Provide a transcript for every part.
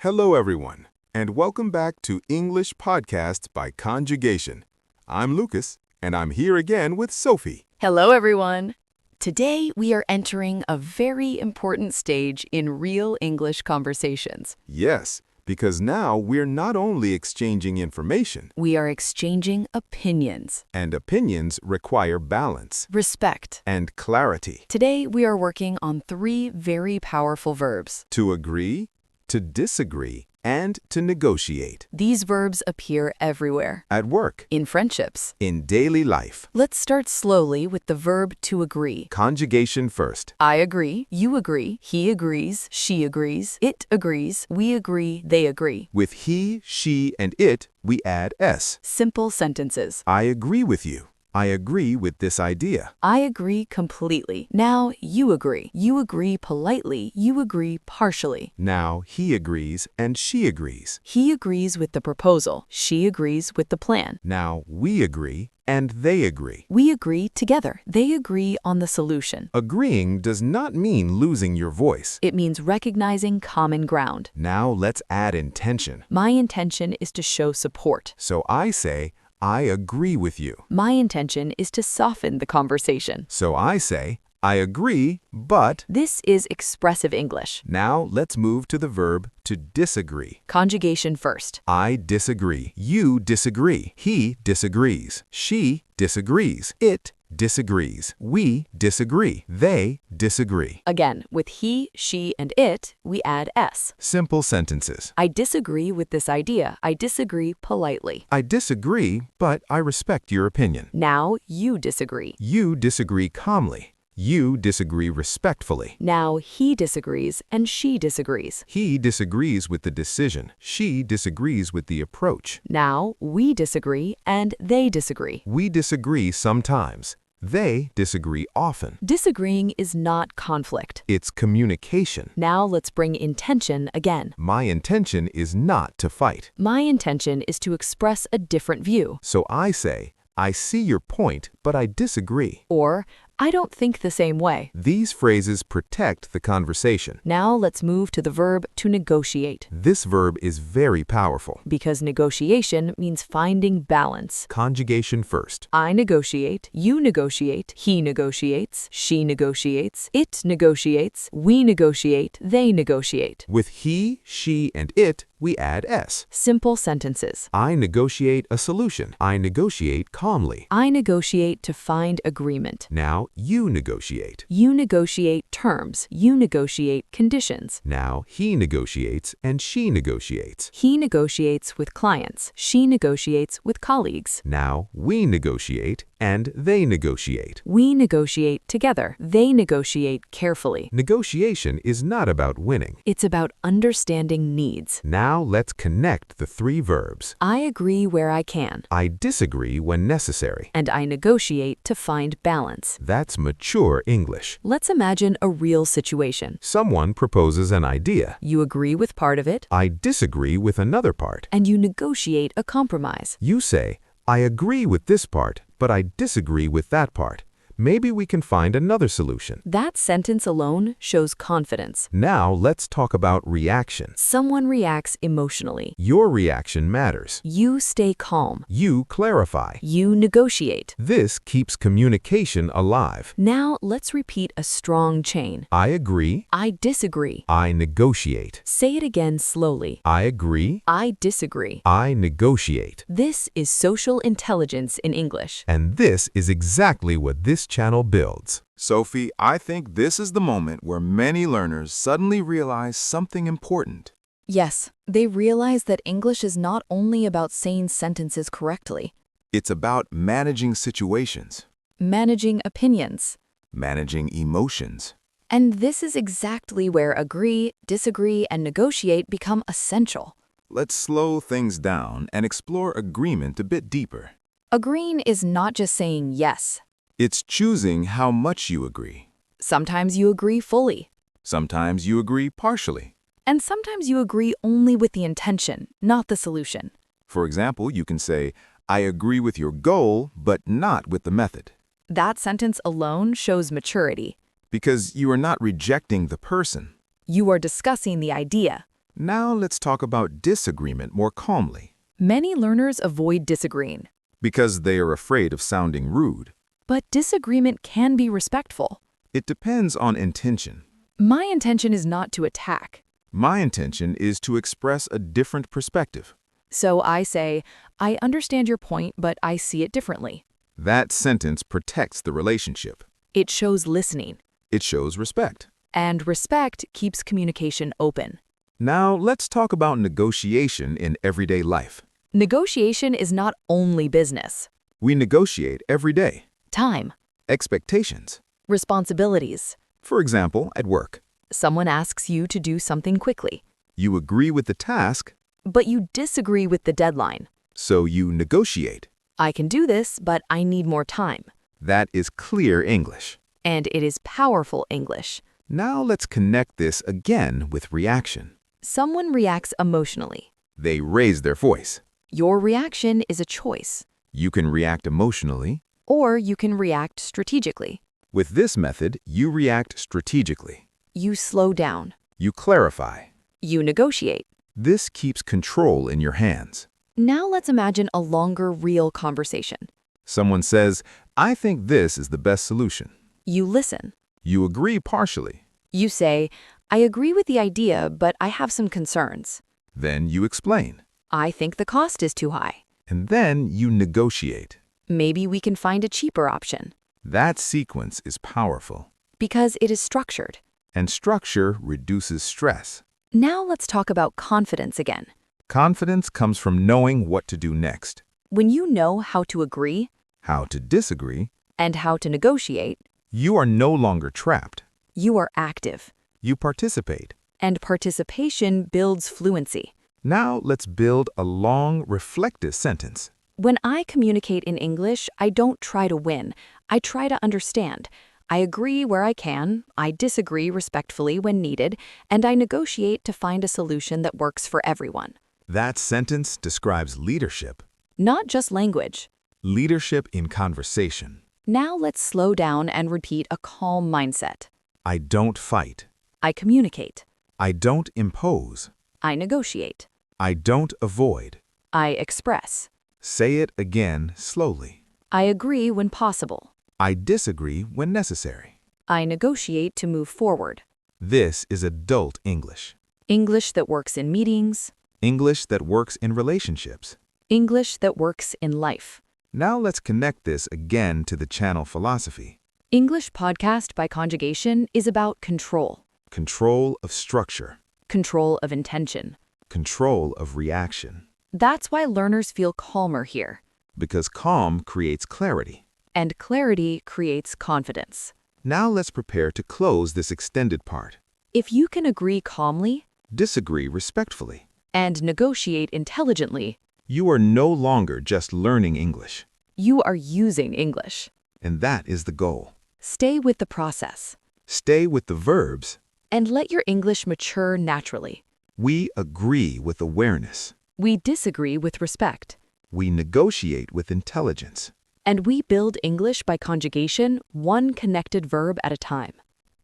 Hello, everyone, and welcome back to English Podcast by Conjugation. I'm Lucas, and I'm here again with Sophie. Hello, everyone. Today, we are entering a very important stage in real English conversations. Yes, because now we're not only exchanging information, We are exchanging opinions, and opinions require balance respect. and clarity. Today, we are working on 3 very powerful verbs. To agree, to disagree, and to negotiate. These verbs appear everywhere, At work, in friendships. in daily life. Let's start slowly with the verb to agree. Conjugation first. I agree, you agree, he agrees, she agrees, it agrees, we agree, they agree. With he, she, and it, we add s. Simple sentences. I agree with you. I agree with this idea. I agree completely. Now you agree. You agree politely. You agree partially. Now he agrees and she agrees. He agrees with the proposal. She agrees with the plan. Now we agree and they agree. We agree together. They agree on the solution. Agreeing does not mean losing your voice. It means recognizing common ground. Now let's add intention. My intention is to show support. So I say, I agree with you. My intention is to soften the conversation. So I say, I agree, but... This is expressive English. Now let's move to the verb to disagree. Conjugation first. I disagree. You disagree. He disagrees. She disagrees. It disagrees. We disagree. They disagree. Again, with he, she, and it, we add s. Simple sentences. I disagree with this idea. I disagree politely. I disagree, but I respect your opinion. Now you disagree. You disagree calmly. You disagree respectfully. Now he disagrees and she disagrees. He disagrees with the decision. She disagrees with the approach. Now we disagree and they disagree. We disagree sometimes. They disagree often. Disagreeing is not conflict. It's communication. Now let's bring intention again. My intention is not to fight. My intention is to express a different view. So I say, I see your point, but I disagree. Or, I don't think the same way. These phrases protect the conversation. Now let's move to the verb to negotiate. This verb is very powerful. Because negotiation means finding balance. Conjugation first. I negotiate, you negotiate, he negotiates, she negotiates, it negotiates, we negotiate, they negotiate. With he, she, and it, we add s. Simple sentences. I negotiate a solution. I negotiate calmly. I negotiate to find agreement. Now you negotiate. You negotiate terms. You negotiate conditions. Now he negotiates and she negotiates. He negotiates with clients. She negotiates with colleagues. Now we negotiate and they negotiate. We negotiate together. They negotiate carefully. Negotiation is not about winning. It's about understanding needs. Now let's connect the 3 verbs. I agree where I can. I disagree when necessary. And I negotiate to find balance. That's mature English. Let's imagine a real situation. Someone proposes an idea. You agree with part of it, I disagree with another part. and you negotiate a compromise. You say, I agree with this part, but I disagree with that part. Maybe we can find another solution. That sentence alone shows confidence. Now let's talk about reaction. Someone reacts emotionally. Your reaction matters. You stay calm. You clarify. You negotiate. This keeps communication alive. Now let's repeat a strong chain. I agree. I disagree. I negotiate. Say it again slowly. I agree. I disagree. I negotiate. This is social intelligence in English. And this is exactly what this channel builds. Sophie, I think this is the moment where many learners suddenly realize something important. Yes, they realize that English is not only about saying sentences correctly, It's about managing situations, managing opinions. managing emotions. And this is exactly where agree, disagree, and negotiate become essential. Let's slow things down and explore agreement a bit deeper. Agreeing is not just saying yes. It's choosing how much you agree. Sometimes you agree fully, Sometimes you agree partially. and sometimes you agree only with the intention, not the solution. For example, you can say, I agree with your goal, but not with the method. That sentence alone shows maturity. Because you are not rejecting the person. You are discussing the idea. Now let's talk about disagreement more calmly, Many learners avoid disagreeing, because they are afraid of sounding rude. but disagreement can be respectful. It depends on intention. My intention is not to attack. My intention is to express a different perspective. So I say, I understand your point, but I see it differently. That sentence protects the relationship. It shows listening, It shows respect. and respect keeps communication open. Now let's talk about negotiation in everyday life. Negotiation is not only business. We negotiate every day. Time, Expectations. responsibilities. For example, at work, Someone asks you to do something quickly, you agree with the task, but you disagree with the deadline. so you negotiate. I can do this, but I need more time. That is clear English. And it is powerful English. Now let's connect this again with reaction. Someone reacts emotionally. They raise their voice. Your reaction is a choice. You can react emotionally. Or you can react strategically. With this method, you react strategically. You slow down. You clarify. You negotiate. This keeps control in your hands. Now let's imagine a longer, real conversation. Someone says, I think this is the best solution. You listen. You agree partially. You say, I agree with the idea, but I have some concerns. Then you explain. I think the cost is too high. And then you negotiate. Maybe we can find a cheaper option. That sequence is powerful. Because it is structured. And structure reduces stress. Now let's talk about confidence again. Confidence comes from knowing what to do next, When you know how to agree how to disagree. and how to negotiate, You are no longer trapped. you are active. You participate. And participation builds fluency. Now let's build a long, reflective sentence. When I communicate in English, I don't try to win. I try to understand. I agree where I can, I disagree respectfully when needed, and I negotiate to find a solution that works for everyone. That sentence describes leadership. Not just language. Leadership in conversation. Now let's slow down and repeat a calm mindset. I don't fight. I communicate. I don't impose. I negotiate. I don't avoid. I express. Say it again slowly. I agree when possible. I disagree when necessary. I negotiate to move forward. This is adult English. English that works in meetings. English that works in relationships. English that works in life. Now let's connect this again to the channel philosophy. English Podcast by Conjugation is about control. Control of structure. Control of intention. Control of reaction. That's why learners feel calmer here. Because calm creates clarity. And clarity creates confidence. Now let's prepare to close this extended part. If you can agree calmly Disagree respectfully. and negotiate intelligently, You are no longer just learning English. you are using English. And that is the goal. Stay with the process Stay with the verbs. and let your English mature naturally. We agree with awareness. We disagree with respect. We negotiate with intelligence. And we build English by conjugation, one connected verb at a time.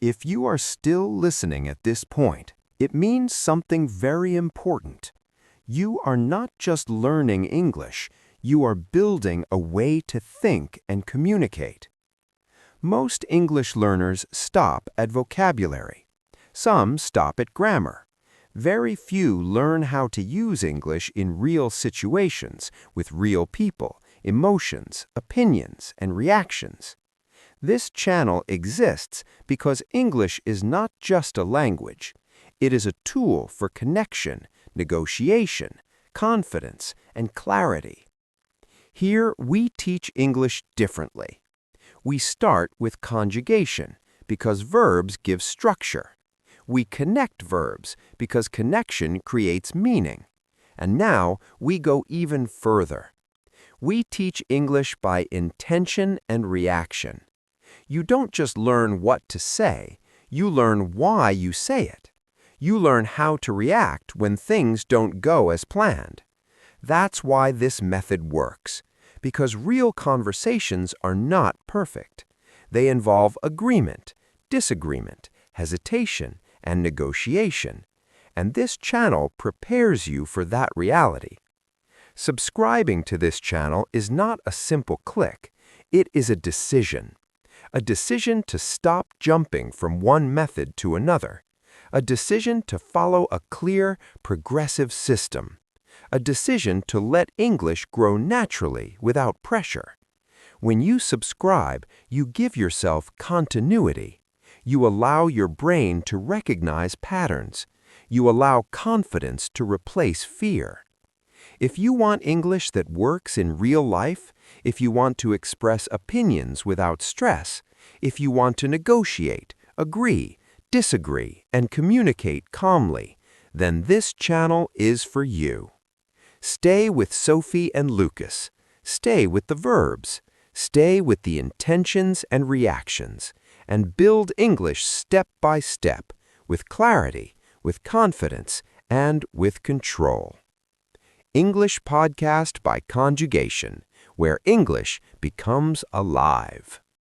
If you are still listening at this point, it means something very important. You are not just learning English, you are building a way to think and communicate. Most English learners stop at vocabulary. Some stop at grammar. Very few learn how to use English in real situations with real people, emotions, opinions, and reactions. This channel exists because English is not just a language. It is a tool for connection, negotiation, confidence, and clarity. Here, we teach English differently. We start with conjugation because verbs give structure. We connect verbs because connection creates meaning. And now we go even further. We teach English by intention and reaction. You don't just learn what to say, you learn why you say it. You learn how to react when things don't go as planned. That's why this method works, because real conversations are not perfect. They involve agreement, disagreement, hesitation, and negotiation. and this channel prepares you for that reality. Subscribing to this channel is not a simple click. It is a decision. A decision to stop jumping from one method to another. A decision to follow a clear, progressive system. A decision to let English grow naturally without pressure. When you subscribe, you give yourself continuity. You allow your brain to recognize patterns. You allow confidence to replace fear. If you want English that works in real life, if you want to express opinions without stress, if you want to negotiate, agree, disagree, and communicate calmly, then this channel is for you. Stay with Sophie and Lucas. Stay with the verbs. Stay with the intentions and reactions, and build English step by step, with clarity, with confidence, and with control. English Podcast by Conjugation, where English becomes alive.